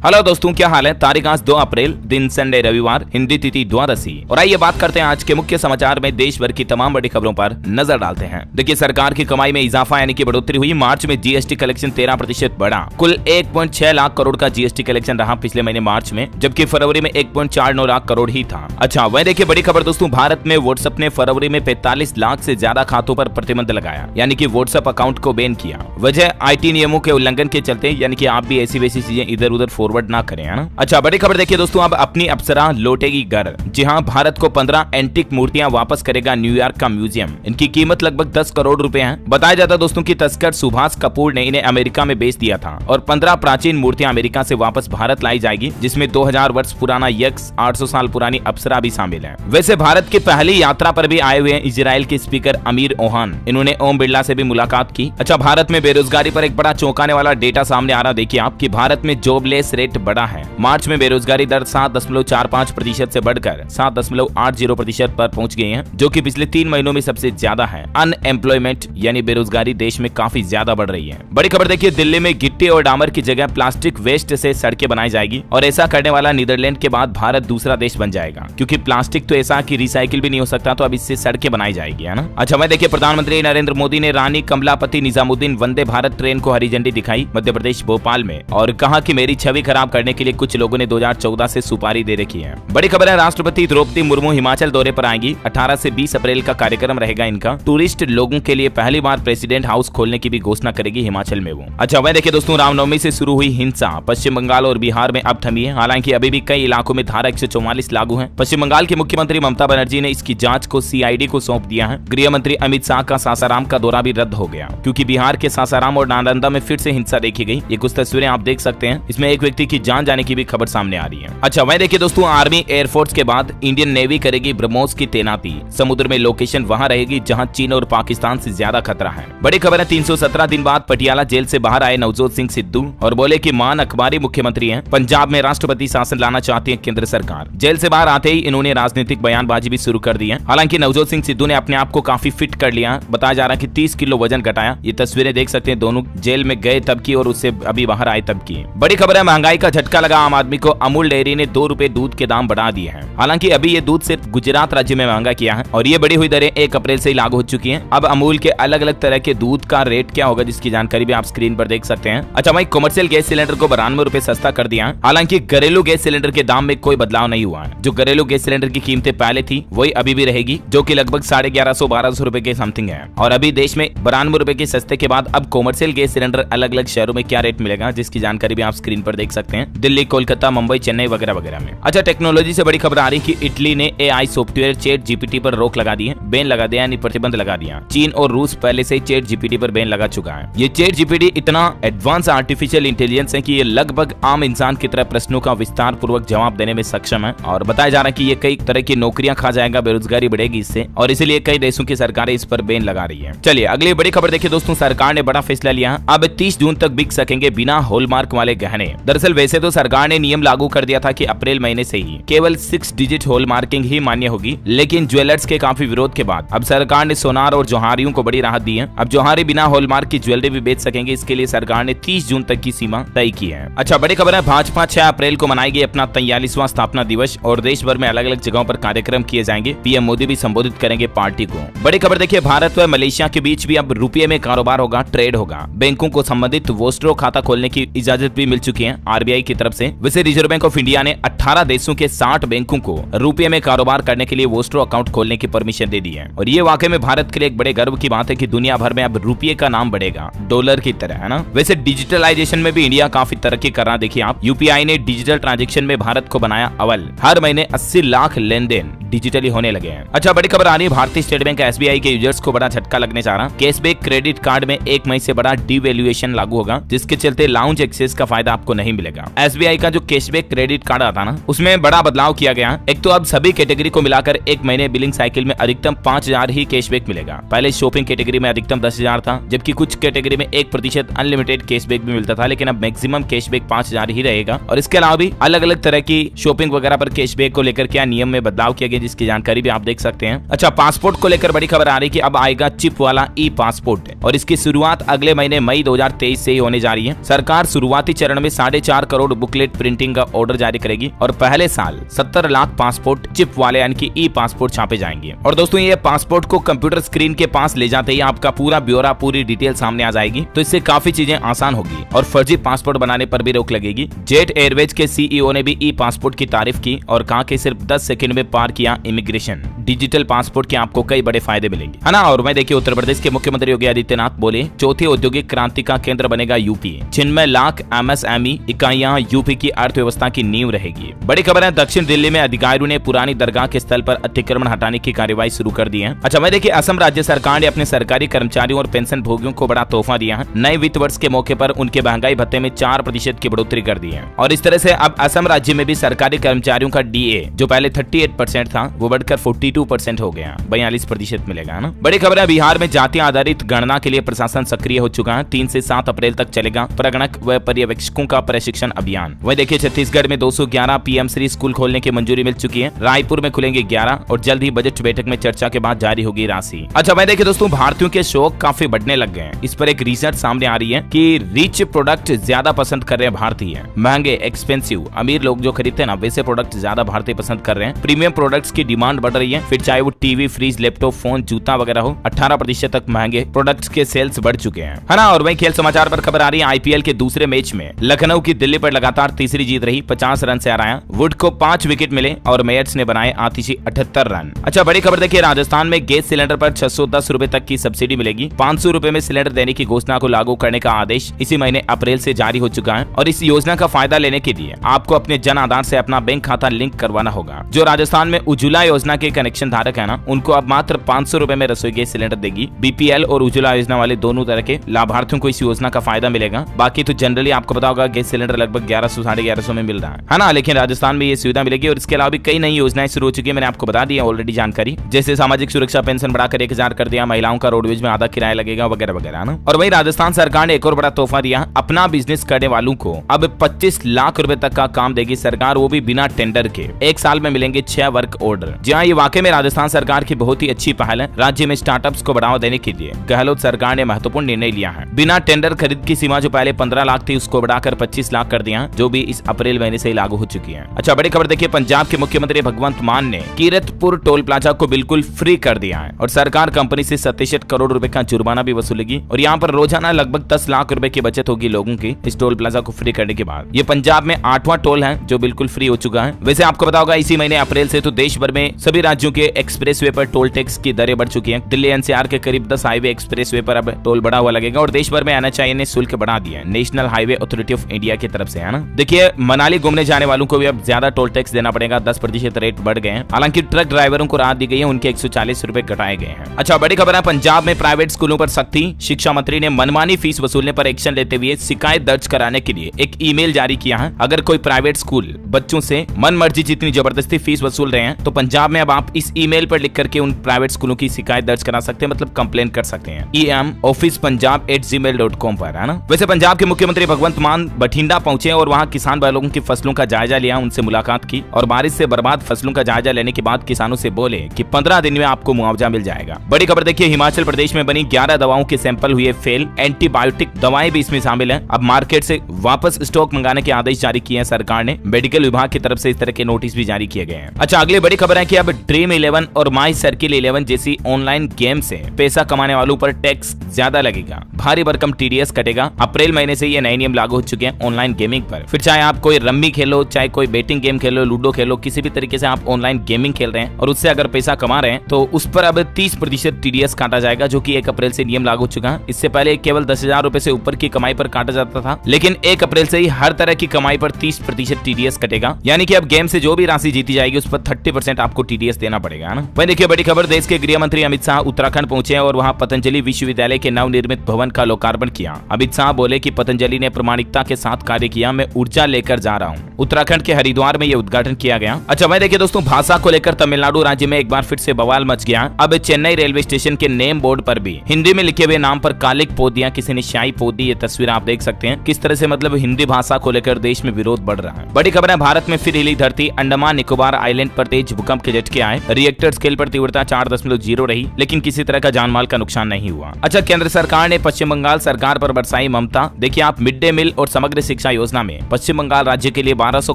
Hello दोस्तों, क्या हाल है। तारीख आज 2 अप्रैल, दिन संडे रविवार, हिंदी तिथि द्वादशी। और आइए बात करते हैं आज के मुख्य समाचार में देश भर की तमाम बड़ी खबरों पर नजर डालते हैं। देखिए, सरकार की कमाई में इजाफा यानी कि बढ़ोतरी हुई। मार्च में जीएसटी कलेक्शन 13% बढ़ा। कुल 1.6 लाख करोड़ का जीएसटी कलेक्शन रहा पिछले महीने मार्च में, जबकि फरवरी में 1.49 लाख करोड़ ही था। अच्छा, वह देखिए बड़ी खबर दोस्तों, भारत में व्हाट्सएप ने फरवरी में 45 लाख से ज्यादा खातों पर प्रतिबंध लगाया, यानी कि व्हाट्सएप अकाउंट को बैन किया। वजह आईटी नियमों के उल्लंघन के चलते, यानी कि आप भी ऐसी वैसी चीजें इधर उधर फॉरवर्ड ना करें, है ना। अच्छा, बड़ी खबर देखिए दोस्तों, अब अपनी अप्सरा लौटेगी घर। जी हाँ, भारत को 15 एंटीक मूर्तियां वापस करेगा न्यूयॉर्क का म्यूजियम। इनकी कीमत लगभग 10 करोड़ रुपए है। बताया जाता दोस्तों कि तस्कर सुभाष कपूर ने इन्हें अमेरिका में बेच दिया था और 15 प्राचीन मूर्तियां अमेरिका से वापस भारत लाई जाएगी, जिसमें 2000 वर्ष पुराना यक्ष, 800 साल पुरानी अप्सरा भी शामिल है। वैसे भारत की पहली यात्रा पर भी आए हुए हैं इजराइल के स्पीकर अमीर ओहान। इन्होंने ओम बिरला से भी मुलाकात की। अच्छा, भारत में बेरोजगारी पर एक बड़ा चौंकाने वाला डेटा सामने आ रहा। देखिए आप कि भारत में जॉबलेस रेट बढ़ा है। मार्च में बेरोजगारी दर 7.45% से बढ़कर 7.80% पर पहुंच गई है, जो कि पिछले 3 महीनों में सबसे ज्यादा है। अनएम्प्लॉयमेंट यानी बेरोजगारी देश में काफी ज्यादा बढ़ रही है। बड़ी खबर देखिए, दिल्ली में गिट्टी और डामर की जगह प्लास्टिक वेस्ट से सड़कें बनाई जाएगी और ऐसा करने वाला नीदरलैंड के बाद भारत दूसरा देश बन जाएगा, क्योंकि प्लास्टिक तो ऐसा कि रिसाइकिल भी नहीं हो सकता, तो अब इससे सड़कें बनाई जाएगी, है ना। अच्छा, मैं देखिए प्रधानमंत्री नरेंद्र मोदी ने रानी कमलापति निजामुद्दीन वंदे भारत ट्रेन को हरी झंडी दिखाई मध्य प्रदेश भोपाल में, और कहा कि मेरी छवि खराब करने के लिए कुछ लोगों ने 2014 से सुपारी दे रखी है। बड़ी खबर है, राष्ट्रपति द्रौपदी मुर्मू हिमाचल दौरे पर आएंगी। 18 से 20 अप्रैल का कार्यक्रम रहेगा इनका। टूरिस्ट लोगों के लिए पहली बार प्रेसिडेंट हाउस खोलने की भी घोषणा करेगी हिमाचल में वो। अच्छा, वह देखिए दोस्तों, रामनवमी से शुरू हुई हिंसा पश्चिम बंगाल और बिहार में अब थमी है। हालांकि अभी भी कई इलाकों में धारा 144 लागू है। पश्चिम बंगाल की मुख्यमंत्री ममता बनर्जी ने इसकी जांच को सीआईडी को सौंप दिया है। गृह मंत्री अमित शाह का सासाराम का दौरा भी रद्द हो गया, क्योंकि बिहार के सासाराम और नालंदा में फिर से हिंसा देखी गई। ये कुछ तस्वीरें आप देख सकते हैं। इसमें एक व्यक्ति की जान जाने की भी खबर सामने आ रही है। अच्छा, वह देखिए दोस्तों, आर्मी एयरफोर्स के बाद इंडियन नेवी करेगी ब्रह्मोस की तैनाती। समुद्र में लोकेशन वहां रहेगी जहां चीन और पाकिस्तान से ज्यादा खतरा है। बड़ी खबर है, 317 दिन बाद पटियाला जेल से बाहर आए नवजोत सिंह सिद्धू और बोले कि मान अखबारी मुख्यमंत्री हैं। पंजाब में राष्ट्रपति शासन लाना चाहती है केंद्र सरकार। जेल से बाहर आते ही इन्होंने राजनीतिक बयानबाजी भी शुरू कर दी है। हालांकि नवजोत सिंह सिद्धू ने अपने आप को काफी फिट कर लिया। बताया जा रहा है कि 30 किलो वजन घटाया। ये तस्वीरें देख सकते हैं, दोनों जेल में गए तब की और उससे अभी बाहर आए तब की। बड़ी खबर है, महंगाई का झटका लगा आम आदमी को। अमूल डेयरी ने 2 रुपए दूध के दाम बढ़ा दिए हैं। हालांकि अभी ये दूध सिर्फ गुजरात राज्य में महंगा किया है और ये बढ़ी हुई दरें 1 अप्रैल से ही लागू हो चुकी हैं। अब अमूल के अलग अलग तरह के दूध का रेट क्या होगा, जिसकी जानकारी भी आप स्क्रीन पर देख सकते हैं। अच्छा भाई, कमर्शियल गैस सिलेंडर को 92 रुपए सस्ता कर दिया है। हालांकि घरेलू गैस सिलेंडर के दाम में कोई बदलाव नहीं हुआ है। जो घरेलू गैस सिलेंडर की कीमतें पहले थी वही अभी भी रहेगी, जो की लगभग 1150-1200 रुपए के समथिंग है। और अभी देश में 92 रुपए के सस्ते के बाद अब कमर्शियल गैस सिलेंडर अलग अलग शहरों में क्या रेट मिलेगा, जिसकी जानकारी भी आप स्क्रीन पर देख सकते हैं। दिल्ली, कोलकाता, मुंबई, चेन्नई वगैरह वगैरह में। अच्छा, टेक्नोलॉजी से बड़ी खबर आ रही कि इटली ने एआई सॉफ्टवेयर चैट जीपीटी पर रोक लगा दी है। बैन लगा दिया, यानी प्रतिबंध लगा दिया। चीन और रूस पहले से ही चैट जीपीटी पर बैन लगा चुका है। ये चैट जीपीटी इतना एडवांस आर्टिफिशियल इंटेलिजेंस है कि ये लगभग आम इंसान की तरह प्रश्नों का विस्तार पूर्वक जवाब देने में सक्षम है। और बताया जा रहा है कि ये कई तरह की नौकरियां खा जाएगा, बेरोजगारी बढ़ेगी इससे, और इसीलिए कई देशों की सरकारें इस पर बैन लगा रही है। चलिए अगली बड़ी खबर देखिए दोस्तों, सरकार ने बड़ा फैसला लिया। अब 30 जून तक बिक सकेंगे बिना हॉलमार्क वाले गहने। दरअसल वैसे तो सरकार ने नियम लागू कर दिया था कि अप्रैल महीने से ही केवल 6 डिजिट हॉलमार्किंग ही मान्य होगी, लेकिन ज्वेलर्स के काफी विरोध के बाद अब सरकार ने सोनार और जौहरियों को बड़ी राहत दी है। अब जौहरी बिना हॉलमार्क की ज्वेलरी भी बेच सकेंगे। इसके लिए सरकार ने 30 जून तक की सीमा तय की है। अच्छा, बड़ी खबर है, भाजपा 6 अप्रैल को मनाएगी अपना 43वां स्थापना दिवस और देश भर में अलग अलग जगहों पर कार्यक्रम किए जाएंगे। पीएम मोदी भी संबोधित करेंगे पार्टी को। बड़ी खबर देखिए, भारत व मलेशिया के बीच भी अब रुपये में कारोबार होगा, ट्रेड होगा। बैंकों को संबंधित वोस्ट्रो खाता खोलने की इजाजत भी मिल चुकी है आरबीआई की तरफ से। वैसे रिजर्व बैंक ऑफ इंडिया ने 18 देशों के 60 बैंकों को रुपये में कारोबार करने के लिए वोस्ट्रो अकाउंट खोलने की परमिशन दे दी है। और ये वाकई में भारत के लिए एक बड़े गर्व की बात है कि दुनिया भर में अब रुपये का नाम बढ़ेगा, डॉलर की तरह, है ना। वैसे डिजिटलाइजेशन में भी इंडिया काफी तरक्की कर रहा। देखिए आप, यूपीआई ने डिजिटल ट्रांजैक्शन में भारत को बनाया अव्वल। हर महीने 80 लाख लेन देन डिजिटली होने लगे हैं। अच्छा, बड़ी खबर आ रही है, भारतीय स्टेट बैंक एसबीआई के यूजर्स को बड़ा झटका लगने जा रहा। कैशबैक क्रेडिट कार्ड में 1 मई से बड़ा डिवैल्यूएशन लागू होगा, जिसके चलते लाउंज एक्सेस का फायदा आपको नहीं मिलेगा। एसबीआई का जो कैशबैक क्रेडिट कार्ड आता ना, उसमें बड़ा बदलाव किया गया। एक तो अब सभी कैटेगरी को मिलाकर 1 महीने बिलिंग साइकिल में अधिकतम 5000 ही कैशबैक मिलेगा। पहले शॉपिंग कैटेगरी में अधिकतम 10,000 था, जबकि कुछ कैटेगरी में 1% अनलिमिटेड कैशबैक भी मिलता था, लेकिन अब मैक्सिमम कैशबैक 5000 ही रहेगा। और इसके अलावा भी अलग अलग तरह की शॉपिंग वगैरह पर कैशबैक को लेकर क्या नियम में बदलाव किया गया, जिसकी जानकारी भी आप देख सकते हैं। अच्छा, पासपोर्ट को लेकर बड़ी खबर आ रही है कि अब आएगा चिप वाला ई पासपोर्ट और इसकी शुरुआत अगले महीने मई 2023 से ही होने जा रही है। सरकार शुरुआती चरण में 4.5 करोड़ बुकलेट प्रिंटिंग का ऑर्डर जारी करेगी और पहले साल 70 लाख पासपोर्ट चिप वाले यानी कि ई पासपोर्ट छापे जाएंगे। और दोस्तों, ये पासपोर्ट को कंप्यूटर स्क्रीन के पास ले जाते ही आपका पूरा ब्यौरा, पूरी डिटेल सामने आ जाएगी, तो इससे काफी चीजें आसान होगी और फर्जी पासपोर्ट बनाने पर भी रोक लगेगी। जेट एयरवेज के सीईओ ने भी ई पासपोर्ट की तारीफ की और कहा कि सिर्फ 10 सेकंड में पार किया इमिग्रेशन। डिजिटल पासपोर्ट के आपको कई बड़े फायदे मिलेंगे, है ना। और मैं देखिए, उत्तर प्रदेश के मुख्यमंत्री योगी आदित्यनाथ बोले चौथी औद्योगिक क्रांति का केंद्र बनेगा यूपी। 96 लाख एमएसएमई इकाइयां यूपी की अर्थव्यवस्था की नींव रहेगी। बड़ी खबर है, दक्षिण दिल्ली में अधिकारियों ने पुरानी दरगाह के स्थल पर अतिक्रमण हटाने की कार्यवाही शुरू कर दी है। अच्छा, मैं देखिए, असम राज्य सरकार ने अपने सरकारी कर्मचारियों और पेंशन भोगियों को बड़ा तोहफा दिया है। नए वित्त वर्ष के मौके पर उनके महंगाई भत्ते में 4% की बढ़ोतरी कर दी है और इस तरह से अब असम राज्य में भी सरकारी कर्मचारियों का डीए जो पहले 38% था वो बढ़कर 42% हो गया, 42% मिलेगा ना। बड़ी खबर है, बिहार में जाति आधारित गणना के लिए प्रशासन सक्रिय हो चुका है। 3 से 7 अप्रैल तक चलेगा प्रगणक व पर्यवेक्षकों का प्रशिक्षण अभियान। वही देखिए, छत्तीसगढ़ में 211 पीएमश्री स्कूल खोलने की मंजूरी मिल चुकी है। रायपुर में खुलेंगे 11 और जल्द ही बजट बैठक में चर्चा के बाद जारी होगी राशि। अच्छा, मैं देखिए दोस्तों, भारतीयों के शौक काफी बढ़ने लग गए हैं। इस पर एक रिसर्च सामने आ रही है कि रिच प्रोडक्ट ज्यादा पसंद कर रहे हैं भारतीय। महंगे एक्सपेंसिव अमीर लोग जो खरीदते हैं ना, वैसे प्रोडक्ट ज्यादा भारतीय पसंद कर रहे हैं। प्रीमियम प्रोडक्ट्स की डिमांड बढ़ रही है, फिर चाहे वो टीवी, फ्रिज, लैपटॉप, फोन, जूता वगैरह हो। 18% तक महंगे प्रोडक्ट्स के सेल्स बढ़ चुके हैं, है ना। और वही खेल समाचार पर खबर आ रही है, आईपीएल के दूसरे मैच में लखनऊ की दिल्ली पर लगातार तीसरी जीत रही। 50 रन से हराया। वुड को 5 विकेट मिले और मेयर्स ने बनाए आतिशी 78 रन। अच्छा, बड़ी खबर देखिए, राजस्थान में गैस सिलेंडर पर 610 रुपए तक की सब्सिडी मिलेगी। 500 रुपए में सिलेंडर देने की घोषणा को लागू करने का आदेश इसी महीने अप्रैल से जारी हो चुका है और इस योजना का फायदा लेने के लिए आपको अपने जन आधार से अपना बैंक खाता लिंक करवाना होगा। जो राजस्थान में उज्ज्वला योजना के कनेक्शन धारक है ना, उनको अब मात्र 500 रुपए में रसोई गैस सिलेंडर देगी। बीपीएल और उज्ज्वला योजना वाले दोनों तरह के लाभार्थियों को इस योजना का फायदा मिलेगा। बाकी तो जनरली आपको पता होगा गैस सिलेंडर लगभग 1100 साढ़े 1100 में मिल रहा है ना, लेकिन राजस्थान में ये सुविधा मिलेगी। और इसके अलावा भी कई नई योजनाएं शुरू हो चुकी है, मैंने आपको बता दिया ऑलरेडी जानकारी, जैसे सामाजिक सुरक्षा पेंशन बढ़ाकर 1000 कर दिया, महिलाओं का रोडवेज में आधा किराया लगेगा वगैरह वगैरह ना। और वही राजस्थान सरकार ने एक और बड़ा तोहफा दिया, अपना बिजनेस करने वालों को अब 25 लाख रुपए तक का काम देगी सरकार, वो भी बिना टेंडर के। 1 साल में मिलेंगे 6 वर्क ऑर्डर। जी हाँ, ये वाकई में राजस्थान सरकार की बहुत ही अच्छी पहल है। राज्य में स्टार्टअप्स को बढ़ावा देने के लिए गहलोत सरकार ने महत्वपूर्ण निर्णय लिया है। बिना टेंडर खरीद की सीमा जो पहले 15 लाख थी उसको बढ़ाकर 25 लाख कर दिया, जो भी इस अप्रैल महीने से लागू हो चुकी है। अच्छा, बड़ी खबर देखिए, पंजाब के मुख्यमंत्री भगवंत मान ने कीरतपुर टोल प्लाजा को बिल्कुल फ्री कर दिया है और सरकार कंपनी से 67 करोड़ रुपए का जुर्माना भी वसूलेगी और यहाँ पर रोजाना लगभग 10 लाख रुपए की बचत होगी लोगों की इस टोल प्लाजा को फ्री करने के बाद। ये पंजाब में 8वां टोल है जो बिल्कुल फ्री हो चुका है। वैसे आपको पता होगा इसी महीने अप्रैल से तो देश भर में सभी राज्यों के एक्सप्रेसवे पर टोल टैक्स की दरें बढ़ चुकी हैं। दिल्ली एनसीआर के करीब 10 हाईवे एक्सप्रेसवे पर अब टोल बढ़ा हुआ लगेगा और देश भर में एनएचआई ने शुल्क बढ़ा दिया है, national highway authority of India की तरफ से, है ना। देखिए, मनाली घूमने जाने वालों को भी अब ज्यादा टोल टैक्स देना पड़ेगा, 10% रेट बढ़ गए हैं। हालांकि ट्रक ड्राइवरों को राहत दी गई है, उनके 140 रुपए घटाए गए हैं। अच्छा, बड़ी खबर है, पंजाब में प्राइवेट स्कूलों पर सख्ती। शिक्षा मंत्री ने मनमानी फीस वसूलने पर एक्शन लेते हुए शिकायत दर्ज कराने के लिए एक ईमेल जारी किया है। अगर कोई प्राइवेट स्कूल बच्चों से मन मर्जी जितनी जबरदस्ती फीस वसूल रहे हैं तो पंजाब में अब आप इस ईमेल पर लिख करके उन प्राइवेट स्कूलों की शिकायत दर्ज करा सकते हैं, मतलब कंप्लेन कर सकते हैं emofficepunjab@gmail.com पर, है ना। वैसे पंजाब के मुख्यमंत्री भगवंत मान बठिंडा पहुंचे और वहां किसान भाई लोगों की फसलों का जायजा लिया, उनसे मुलाकात की और बारिश से बर्बाद फसलों का जायजा लेने के बाद किसानों से बोले कि 15 दिन में आपको मुआवजा मिल जाएगा। बड़ी खबर देखिए, हिमाचल प्रदेश में बनी 11 दवाओं के सैंपल हुए फेल। एंटीबायोटिक दवाएं भी इसमें शामिल हैं। अब मार्केट से वापस स्टॉक मंगाने के आदेश जारी किए हैं सरकार ने। मेडिकल विभाग की तरफ से इस तरह के नोटिस भी जारी किए गए हैं। अच्छा, अगली बड़ी खबर है कि अब ड्रीम 11 और माई सर्किल 11 जैसी ऑनलाइन गेम से पैसा कमाने वालों पर टैक्स ज्यादा लगेगा, भारी भरकम टीडीएस कटेगा। अप्रैल महीने से ये नए नियम लागू हो चुके हैं ऑनलाइन गेमिंग पर। फिर चाहे आप कोई रम्मी खेलो, चाहे कोई बेटिंग गेम खेलो, लूडो खेलो, किसी भी तरीके से आप ऑनलाइन गेमिंग खेल रहे हैं और उससे अगर पैसा कमा रहे हैं तो उस पर अब 30% टीडीएस काटा जाएगा, जो कि 1 अप्रैल से नियम लागू हो चुका है। इससे पहले केवल 10,000 रुपए से ऊपर की कमाई पर काटा जाता था, लेकिन 1 अप्रैल से ही हर तरह की कमाई पर 30% टीडीएस कटेगा। यानी कि अब गेम से जो भी राशि जीती जाएगी उस पर 30% आपको टीडीएस देना पड़ेगा ना। वहीं देखिए, बड़ी खबर, देश के गृह मंत्री अमित शाह उत्तराखंड पहुंचे और वहां पतंजलि विश्वविद्यालय के नवनिर्मित भवन का लोकार्पण किया। अमित शाह बोले कि पतंजलि ने प्रामाणिकता के साथ कार्य किया, मैं ऊर्जा लेकर जा रहा हूं। उत्तराखंड के हरिद्वार में यह उद्घाटन किया गया। अच्छा, वहीं देखिए दोस्तों, भाषा को लेकर तमिलनाडु राज्य में एक बार फिर से बवाल मच गया। अब चेन्नई रेलवे स्टेशन के नेम बोर्ड पर भी हिंदी में लिखे हुए नाम पर कालिक पोत दिया, किसी ने शाही पोत दी। ये तस्वीर आप देख सकते हैं किस तरह से मतलब हिंदी भाषा को लेकर देश में विरोध बढ़ रहा है। बड़ी खबर है, भारत में फिर हिली धरती। अंडमान निकोबार आइलैंड पर तेज तेज भूकंप के झटके आए। रिएक्टर स्केल पर तीव्रता 4.0 रही, लेकिन किसी तरह का जानमाल का नुकसान नहीं हुआ। अच्छा, केंद्र सरकार ने पश्चिम बंगाल सरकार पर बरसाई ममता। देखिए आप, मिड डे मील और समग्र शिक्षा योजना में पश्चिम बंगाल राज्य के लिए 1200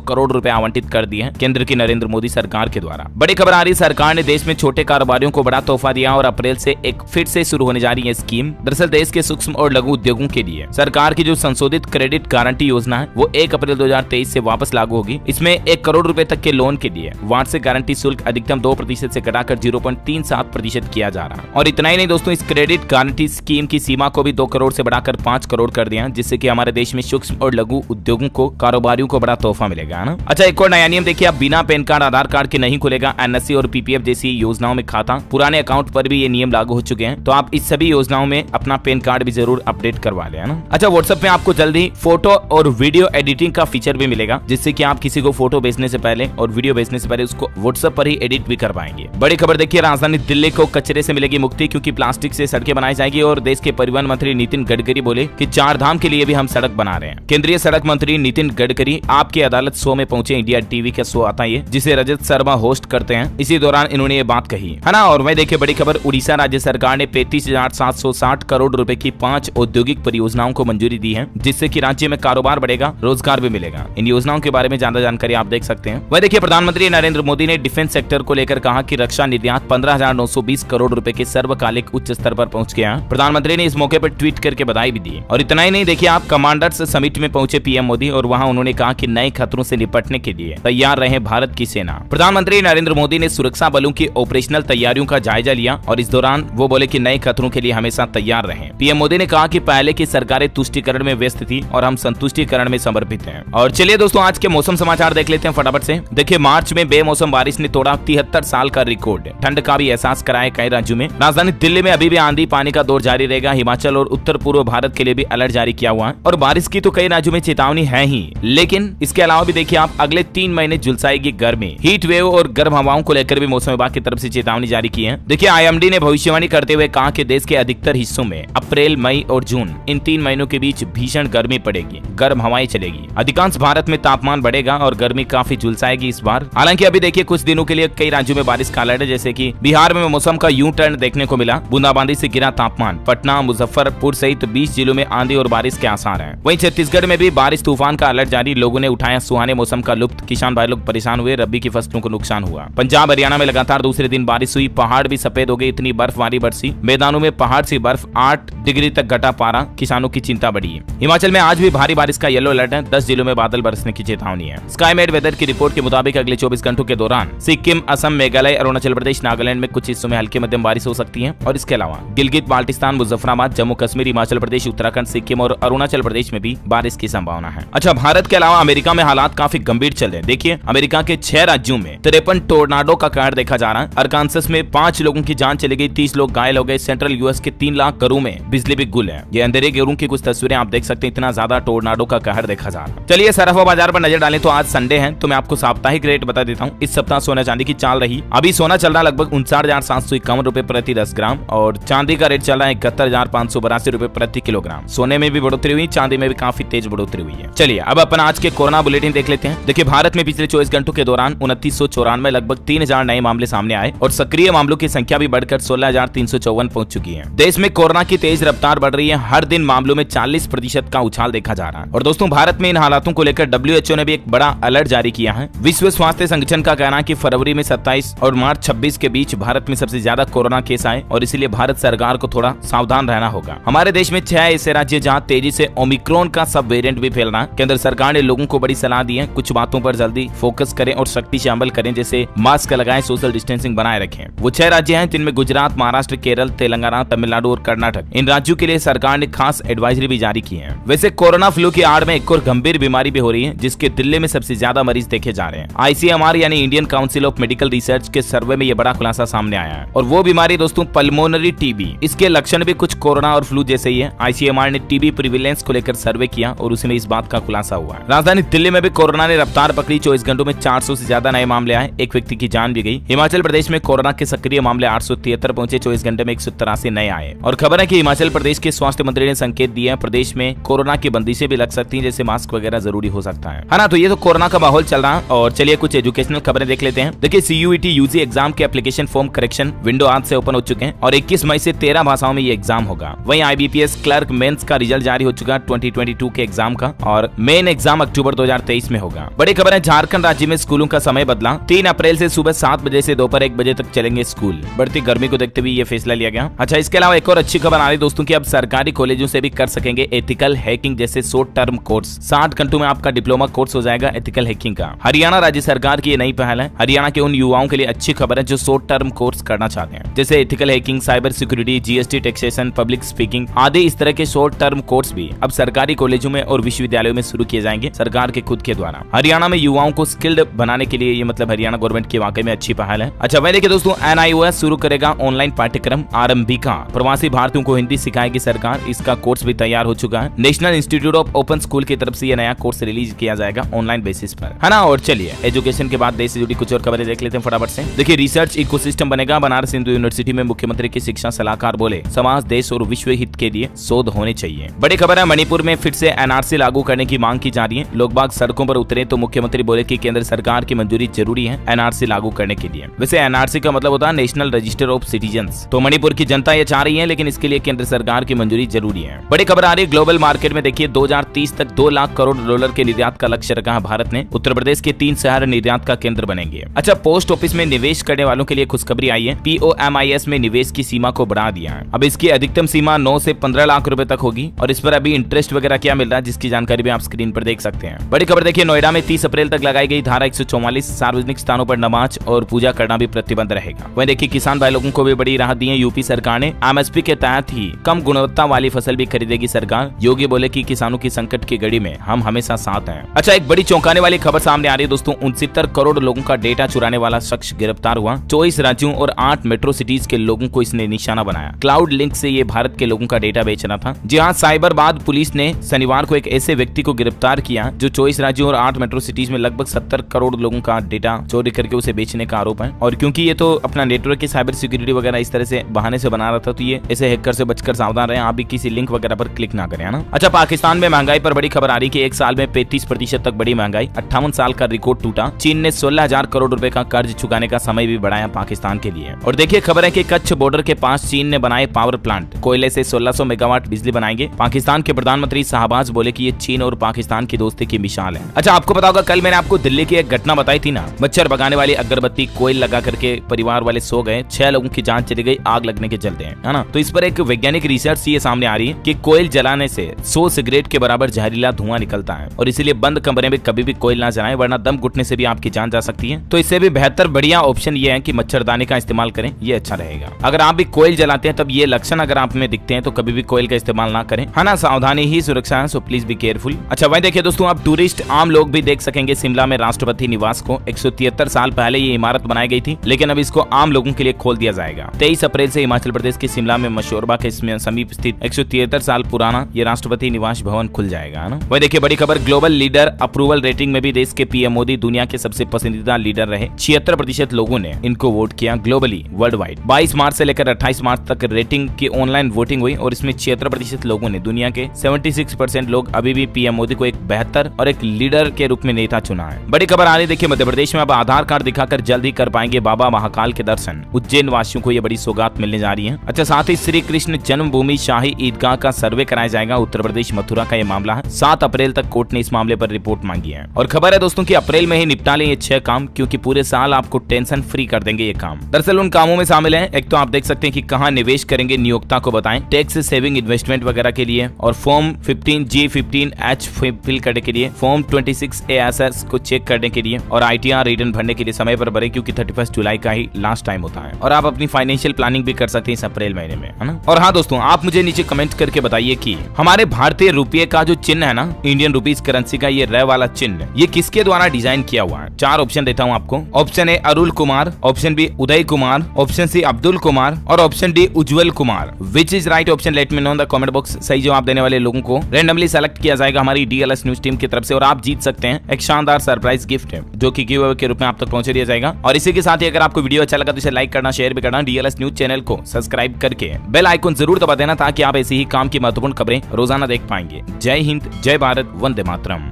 करोड़ रुपए आवंटित कर दिए हैं केंद्र की नरेंद्र मोदी सरकार के द्वारा। बड़ी खबर आ रही, सरकार ने देश में छोटे कारोबारियों को बड़ा तोहफा दिया और अप्रैल से एक फिर से शुरू होने जा रही है स्कीम। दरअसल देश के सूक्ष्म और लघु उद्योगों के लिए सरकार की जो संशोधित क्रेडिट गारंटी योजना है वो 1 अप्रैल 2023 से वापस लागू होगी। इसमें 1 करोड़ रुपए तक के लोन के लिए वार्षिक गारंटी शुल्क अधिकतम 2% से घटाकर 0.37% किया जा रहा है। और इतना ही नहीं दोस्तों, इस क्रेडिट गारंटी स्कीम की सीमा को भी 2 करोड़ से बढ़ाकर 5 करोड़ कर दिया, जिससे कि हमारे देश में सूक्ष्म और लघु उद्योगों को, कारोबारियों को बड़ा तोहफा मिलेगा ना। अच्छा, एक और नया नियम देखिए, अब बिना पैन कार्ड आधार कार्ड के नहीं खुलेगा एनएससी और पीपीएफ जैसी योजनाओं में खाता। पुराने अकाउंट पर भी ये नियम लागू हो चुके हैं, तो आप इस सभी योजनाओं में अपना पैन कार्ड भी जरूर अपडेट करवा लें ना। अच्छा, व्हाट्सएप में आपको जल्दी फोटो और वीडियो एडिटिंग का फीचर भी मिलेगा, जिससे कि आप किसी को फोटो भेजने से पहले और वीडियो भेजने से पहले उसको व्हाट्सएप पर ही एडिट भी कर पाएंगे। बड़ी खबर देखिए, राजधानी दिल्ली को कचरे से मिलेगी मुक्ति, क्योंकि प्लास्टिक से सड़कें बनाई जाएगी। और देश के परिवहन मंत्री नितिन गडकरी बोले कि 4 धाम के लिए भी हम सड़क बना रहे हैं। केंद्रीय सड़क मंत्री नितिन गडकरी आपकी अदालत शो में पहुंचे। इंडिया टीवी का शो आता है जिसे रजत शर्मा होस्ट करते हैं। इसी दौरान इन्होंने ये बात कही है ना। और वही देखिए, बड़ी खबर, उड़ीसा राज्य सरकार ने 35,760 करोड़ रुपए की 5 औद्योगिक परियोजनाओं को मंजूरी दी है, जिससे कि राज्य में कारोबार बढ़ेगा, रोजगार भी मिलेगा। इन योजनाओं के बारे में ज्यादा जानकारी आप देख सकते हैं। वह देखिए, प्रधानमंत्री नरेंद्र मोदी ने डिफेंस सेक्टर को लेकर कहा कि रक्षा निर्यात 15,920 करोड़ रुपए के सर्वकालिक उच्च स्तर पर पहुंच गया। प्रधानमंत्री ने इस मौके पर ट्वीट करके बधाई भी दी। और इतना ही नहीं, देखिए आप, कमांडर्स समिट में पहुंचे पीएम मोदी और वहां उन्होंने कहा कि नए खतरों से निपटने के लिए तैयार रहे भारत की सेना। प्रधानमंत्री नरेंद्र मोदी ने सुरक्षा बलों की ऑपरेशनल तैयारियों का जायजा लिया और इस दौरान वो बोले कि नए खतरों के लिए हमेशा तैयार रहें। पीएम मोदी ने कहा कि पहले की सरकारें तुष्टीकरण में व्यस्त थी और हम संतुष्टीकरण में समर्पित हैं। और चलिए दोस्तों, आज के मौसम समाचार देख लेते हैं फटाफट से। देखिए, मार्च में बेमौसम बारिश ने तोड़ा 73 साल का रिकॉर्ड। ठंड का भी एहसास कराया कई राज्यों में। राजधानी दिल्ली में अभी भी आंधी पानी का दौर जारी रहेगा। हिमाचल और उत्तर पूर्व भारत के लिए भी अलर्ट जारी किया हुआ है और बारिश की तो कई राज्यों में चेतावनी है ही, लेकिन इसके अलावा भी देखिए आप, अगले 3 महीने झुलसाएगी गर्मी। हीट वेव और गर्म हवाओं को लेकर भी मौसम विभाग की तरफ से चेतावनी जारी की है। देखिए, आईएमडी ने भविष्यवाणी करते हुए कहा कि देश के अधिकतर हिस्सों में अप्रैल, मई और जून, इन 3 महीनों के बीच भीषण गर्मी पड़ेगी, गर्म हवाएं चलेगी। अधिकांश भारत में तापमान बढ़ेगा और गर्मी काफी झुलसाएगी इस बार। हालांकि अभी देखिए, कुछ दिनों के लिए कई राज्यों में बारिश का अलर्ट है, जैसे कि बिहार में मौसम का यू टर्न देखने को मिला। बूंदाबांदी से गिरा तापमान। पटना, मुजफ्फरपुर सहित 20 जिलों में आंधी और बारिश के आसार हैं। वहीं छत्तीसगढ़ में भी बारिश तूफान का अलर्ट जारी। लोगों ने उठाया सुहाने मौसम का लुत्फ। किसान भाई लोग परेशान हुए, रबी की फसलों को नुकसान हुआ। पंजाब, हरियाणा में लगातार दूसरे दिन बारिश हुई। पहाड़ भी सफेद हो गए, इतनी बर्फबारी बरसी। मैदानों में पहाड़ से बर्फ, 8 डिग्री तक घटा पारा। किसानों की चिंता बढ़ी है। हिमाचल में आज भी भारी बारिश का येलो अलर्ट है। 10 जिलों में बादल बरसने की चेतावनी है। स्काईमेट वेदर की रिपोर्ट के मुताबिक अगले 24 घंटों के दौरान सिक्किम, असम, मेघालय, अरुणाचल प्रदेश, नागालैंड में कुछ हिस्सों में हल्की मध्यम बारिश हो सकती है। और इसके अलावा गिलगित बाल्टिस्तान, मुजफ्फराबाद, जम्मू कश्मीर, हिमाचल प्रदेश, उत्तराखंड, सिक्किम और अरुणाचल प्रदेश में भी बारिश की संभावना है। अच्छा, भारत के अलावा अमेरिका में हालात काफी गंभीर चल रहे हैं। देखिए, अमेरिका के 6 राज्यों में 53 टोर्नाडो का कहर देखा जा रहा है। अरकानसस में 5 लोगों की जान चली गई, 30 लोग घायल हो गए। सेंट्रल यूएस के 3 लाख घरों में बिजली भी गुल है। ये अंधेरे घरों की कुछ तस्वीरें आप देख सकते हैं। इतना ज्यादा टोर्नाडो का कहर देखा जा रहा है। चलिए सराफा बाजार पर नजर डालें तो आज संडे है, तो मैं आपको साप्ताहिक रेट बता देता हूँ। इस सप्ताह सोना चांदी की चाल रही। अभी सोना चल रहा लगभग 59,751 रुपए प्रति 10 ग्राम और चांदी का रेट चल रहा है 71,582 रुपए प्रति किलोग्राम। सोने में भी बढ़ोतरी हुई, चांदी में भी काफी तेज बढ़ोतरी हुई है। चलिए अब अपन आज के कोरोना बुलेटिन देख लेते हैं। देखिए, भारत में पिछले 24 घंटों के दौरान 2994 लगभग 3000 नए मामले सामने आए और सक्रिय मामलों की संख्या भी बढ़कर 16,354 पहुंच चुकी है। देश में कोरोना की तेज रफ्तार बढ़ रही है। हर दिन मामलों में 40% का उछाल देखा जा रहा है। और दोस्तों, भारत में इन हालातों को लेकर WHO ने भी एक बड़ा अलर्ट जारी किया है। विश्व स्वास्थ्य संगठन का कहना है कि फरवरी में 27 और मार्च 26 के बीच भारत में सबसे ज्यादा कोरोना केस आए और इसीलिए भारत सरकार को थोड़ा सावधान रहना होगा। हमारे देश में 6 ऐसे राज्य जहां तेजी से ओमिक्रॉन का सब वेरिएंट भी फैल रहा है। केंद्र सरकार ने लोगों को बड़ी सलाह दी है, कुछ बातों पर जल्दी फोकस करें और सख्ती से अमल करें, जैसे मास्क लगाएं, सोशल डिस्टेंसिंग बनाए रखें। वो 6 राज्य हैं जिनमें गुजरात, महाराष्ट्र, केरल, तेलंगाना, तमिलनाडु और कर्नाटक। इन राज्यों के लिए सरकार ने खास एडवाइजरी भी जारी की है। वैसे कोरोना फ्लू की आड़ में एक और गंभीर बीमारी भी हो रही है, जिसके दिल्ली में सबसे ज्यादा मरीज देखे जा रहे हैं। ICMR यानी Indian council of medical research के सर्वे में ये बड़ा खुलासा सामने आया है। और वो बीमारी दोस्तों पल्मोनरी टीबी। इसके लक्षण भी कुछ कोरोना और फ्लू जैसे ही है। ICMR ने टीबी प्रिविलेंस को लेकर सर्वे किया और उसमें इस बात का खुलासा हुआ है। राजधानी दिल्ली में भी कोरोना ने रफ्तार पकड़ी। 24 घंटों में 400 से ज्यादा नए मामले आए, एक व्यक्ति की जान भी गई। हिमाचल प्रदेश में कोरोना के सक्रिय मामले 873 पहुंचे, 24 घंटे में 183 नए आए। और खबर है कि हिमाचल प्रदेश के स्वास्थ्य मंत्री ने संकेत दिया है, प्रदेश में कोरोना की बंदिशें भी लग सकती हैं, जैसे मास्क वगैरह जरूरी हो सकता है ना। तो ये तो कोरोना का माहौल चल रहा है। और चलिए कुछ एजुकेशनल खबरें देख देख लेते हैं। देखिए CUET UG एग्जाम के एप्लीकेशन फॉर्म करेक्शन विंडो आज से ओपन हो चुके हैं और 21 मई से 13 भाषाओं में ये एग्जाम होगा। वहीं IBPS क्लर्क मेंस का रिजल्ट जारी हो चुका 2022 के एग्जाम का और मेन एग्जाम अक्टूबर 2023 में होगा। बड़ी खबर है, झारखंड राज्य में स्कूलों का समय बदला। 3 अप्रैल से सुबह 7 बजे से दोपहर 1 बजे तक चलेंगे स्कूल। बढ़ती गर्मी को देखते हुए ये फैसला लिया गया। अच्छा, इसके अलावा एक और अच्छी खबर आ रही दोस्तों की अब सरकारी कॉलेजों से भी कर सकेंगे एथिकल हैकिंग जैसे शॉर्ट टर्म कोर्स। 60 घंटों में आपका डिप्लोमा कोर्स हो जाएगा एथिकल हैकिंग का। हरियाणा राज्य सरकार की ये नई पहल है। हरियाणा के उन युवाओं के लिए अच्छी खबर है जो शॉर्ट टर्म कोर्स करना चाहते हैं, जैसे ethical hacking, cyber security, GST, taxation, public speaking आदि। इस तरह के शॉर्ट टर्म कोर्स भी अब सरकारी कॉलेजों में और विश्वविद्यालयों में शुरू किए जाएंगे सरकार के खुद के द्वारा। हरियाणा में युवाओं को स्किल्ड बनाने के लिए ये मतलब हरियाणा गवर्नमेंट की वाकई में अच्छी पहल है। अच्छा, वही देखिए दोस्तों, NIOS शुरू करेगा ऑनलाइन पाठ्यक्रम आरंभिका। प्रवासी भारतीयों को हिंदी सिखाएगी सरकार। इसका कोर्स भी तैयार हो चुका है। National institute of open school की तरफ से ये नया कोर्स रिलीज किया जाएगा ऑनलाइन बेसिस पर, है ना। और चलिए एजुकेशन के बाद देश से जुड़ी कुछ और खबरें देख लेते हैं फटाफट से। देखिए रिसर्च इकोसिस्टम बनेगा। बनारस हिंदू यूनिवर्सिटी में मुख्यमंत्री के शिक्षा सलाहकार बोले समाज, देश और विश्व हित के लिए शोध होने चाहिए। बड़ी खबर है, मणिपुर में फिर से NRC लागू करने की मांग की जा रही है। लोग बाग सड़कों पर उतरे तो मुख्यमंत्री बोले कि केंद्र सरकार की मंजूरी जरूरी है NRC लागू करने के लिए। वैसे NRC का मतलब होता है नेशनल रजिस्टर ऑफ सिटीजन्स। तो मणिपुर की जनता ये चाह रही है, लेकिन इसके लिए केंद्र सरकार की मंजूरी जरूरी है। बड़ी खबर आ रही है ग्लोबल मार्केट में। देखिए 2030 तक $2 लाख करोड़ के निर्यात का लक्ष्य रखा है भारत ने। उत्तर प्रदेश के 3 शहर निर्यात का केंद्र बनेंगे। अच्छा, पोस्ट ऑफिस में निवेश करने वालों के लिए खुशखबरी आई है। POMIS में निवेश की सीमा को बढ़ा दिया है। अब इसकी अधिकतम सीमा 9 से 15 लाख रुपए तक होगी और इस पर अभी इंटरेस्ट वगैरह क्या मिल रहा है जिसकी जानकारी भी आप स्क्रीन पर देख सकते हैं। बड़ी खबर देखिए, नोएडा में 30 अप्रैल तक लगाई गई धारा 144 सार्वजनिक स्थानों पर नमाज और पूजा करना भी प्रतिबंध रहेगा। वहीं देखिए किसान भाई लोगों को भी बड़ी राहत दी है यूपी सरकार ने। MSP के तहत ही कम गुणवत्ता वाली फसल भी खरीदेगी सरकार। योगी बोले कि किसानों की संकट की घड़ी में हम हमेशा साथ हैं। अच्छा, एक बड़ी चौंकाने वाली खबर सामने आ रही है दोस्तों। 69 करोड़ लोगों का डेटा चुराने वाला शख्स गिरफ्तार हुआ। 24 राज्यों और 8 मेट्रो सिटीज के लोगों को इसने निशाना बनाया। क्लाउड लिंक से ये भारत के लोगों का डेटा बेच रहा था। जी हाँ, साइबराबाद पुलिस ने शनिवार को एक ऐसे व्यक्ति को गिरफ्तार किया जो 24 राज्यों और 8 मेट्रो सिटीज में लगभग 70 करोड़ लोगों का डेटा चोरी करके उसे बेचने का आरोप है। और क्योंकि ये तो अपना नेटवर्क की साइबर सिक्योरिटी वगैरह इस तरह से बहाने से बना रहा था, तो ये ऐसे हैकर से बचकर सावधान रहे। आप भी किसी लिंक वगैरह पर क्लिक ना करें, है ना। अच्छा, पाकिस्तान में महंगाई पर बड़ी खबर आ रही है कि एक साल में 35% तक बढ़ी महंगाई। 58 साल का रिकॉर्ड टूटा। चीन ने 16,000 करोड़ रुपए का कर्ज चुकाने का समय भी बढ़ाया पाकिस्तान के लिए। और देखिए खबर है कि कच्छ बॉर्डर के पास चीन ने बनाए पावर प्लांट। कोयले से 1600 मेगावाट बिजली बनाएंगे। पाकिस्तान के प्रधानमंत्री शाहबाज बोले कि ये चीन और पाकिस्तान की दोस्ती की मिसाल है। अच्छा, आपको पता होगा कल मैंने आपको दिल्ली की एक घटना बताई थी ना, मच्छर भगाने वाली अगरबत्ती कोयल लगा करके परिवार वाले सो गए, 6 लोगों की जान चली गई आग लगने के चलते, है ना। तो इस पर एक वैज्ञानिक रिसर्च ये सामने आ रही है कि कोयल जलाने से 100 सिगरेट के बराबर जहरीला धुआं निकलता है और इसीलिए बंद कमरे में कभी भी कोयल ना जलाएं, वरना दम घुटने से भी आपकी जान जा सकती है। तो इससे भी बेहतर बढ़िया ऑप्शन ये है कि मच्छरदानी का इस्तेमाल करें, ये अच्छा रहेगा। अगर आप भी कोयल जलाते हैं तब ये लक्षण अगर आप में दिखते हैं तो कभी भी कोयल का इस्तेमाल ना करें, है ना। सावधानी ही सुरक्षा है, सो प्लीज बी केयरफुल। अच्छा, वहीं देखिए दोस्तों, अब टूरिस्ट आम लोग भी देख सकेंगे शिमला में राष्ट्रपति निवास को। 173 साल पहले ये इमारत बनाई गई थी, लेकिन अब इसको आम लोगों के लिए खोल दिया जाएगा। 23 अप्रैल से हिमाचल प्रदेश के शिमला में मशोरबा के समीप स्थित 173 साल पुराना ये राष्ट्रपति निवास भवन खुल जाएगा, है ना। वही देखिए बड़ी खबर, ग्लोबल लीडर अप्रूवल रेटिंग में भी देश के PM मोदी दुनिया के सबसे पसंदीदा लीडर रहे। 76% लोगों ने इनको वोट किया ग्लोबली वर्ल्ड वाइड। 22 मार्च से लेकर 28 मार्च तक रेटिंग की ऑनलाइन वोटिंग हुई और इसमें 76% लोगों ने, दुनिया के 76% लोग अभी भी PM मोदी को एक बेहतर और एक लीडर के रूप में नेता चुना है। बड़ी खबर आ रही देखिए, मध्य प्रदेश में अब आधार कार्ड दिखाकर जल्द ही कर पाएंगे बाबा महाकाल के दर्शन। उज्जैन वासियों को ये बड़ी सौगात मिलने जा रही है। अच्छा, साथ ही श्री कृष्ण जन्मभूमि शाही ईदगाह का सर्वे कराया जाएगा। उत्तर प्रदेश मथुरा का ये मामला है। 7 अप्रैल तक कोर्ट ने इस मामले पर रिपोर्ट मांगी है और खबर है दोस्तों कि अप्रैल में ही निपटा लें ये 6 काम, क्योंकि पूरे साल आपको टेंशन फ्री कर देंगे ये काम। दरअसल उन कामों में शामिल है, एक तो आप देख सकते हैं कि कहां निवेश करेंगे, नियोक्ता को बताएं, टैक्स सेविंग इन्वेस्टमेंट वगैरह के लिए, और फॉर्म 15G 15H फिल करने के लिए, फॉर्म 26ASS को चेक करने के लिए और ITR रिटर्न भरने के लिए समय पर भरें, क्योंकि 31 जुलाई का ही लास्ट टाइम होता है। और आप अपनी फाइनेंशियल प्लानिंग भी कर सकते हैं इस अप्रैल महीने में, है ना। और हाँ दोस्तों, आप मुझे नीचे कमेंट करके बताइए कि हमारे भारतीय रुपये का जो चिन्ह है ना, इंडियन रुपीज करेंसी का ये रे वाला चिन्ह, ये किसके द्वारा डिजाइन किया हुआ है। 4 ऑप्शन देता हूँ आपको। Option A Arul Kumar, option B Uday Kumar, option C Abdul Kumar और option D Ujjwal Kumar. Which is right option, let me know in the comment box. सही जवाब देने वाले लोगों को रैंडमली सेलेक्ट किया जाएगा हमारी DLS न्यूज टीम की तरफ से और आप जीत सकते हैं एक शानदार सरप्राइज गिफ्ट जो कि गिव अवे के रूप में आप तक पहुंचा दिया जाएगा। और इसी के साथ ही अगर आपको वीडियो अच्छा लगा तो इसे लाइक करना, शेयर भी करना, DLS न्यूज चैनल को सब्सक्राइब करके बेल आइकन जरूर दबा देना ताकि आप ऐसी ही काम की महत्वपूर्ण खबरें रोजाना देख पाएंगे। जय हिंद, जय भारत, वंदे मातरम।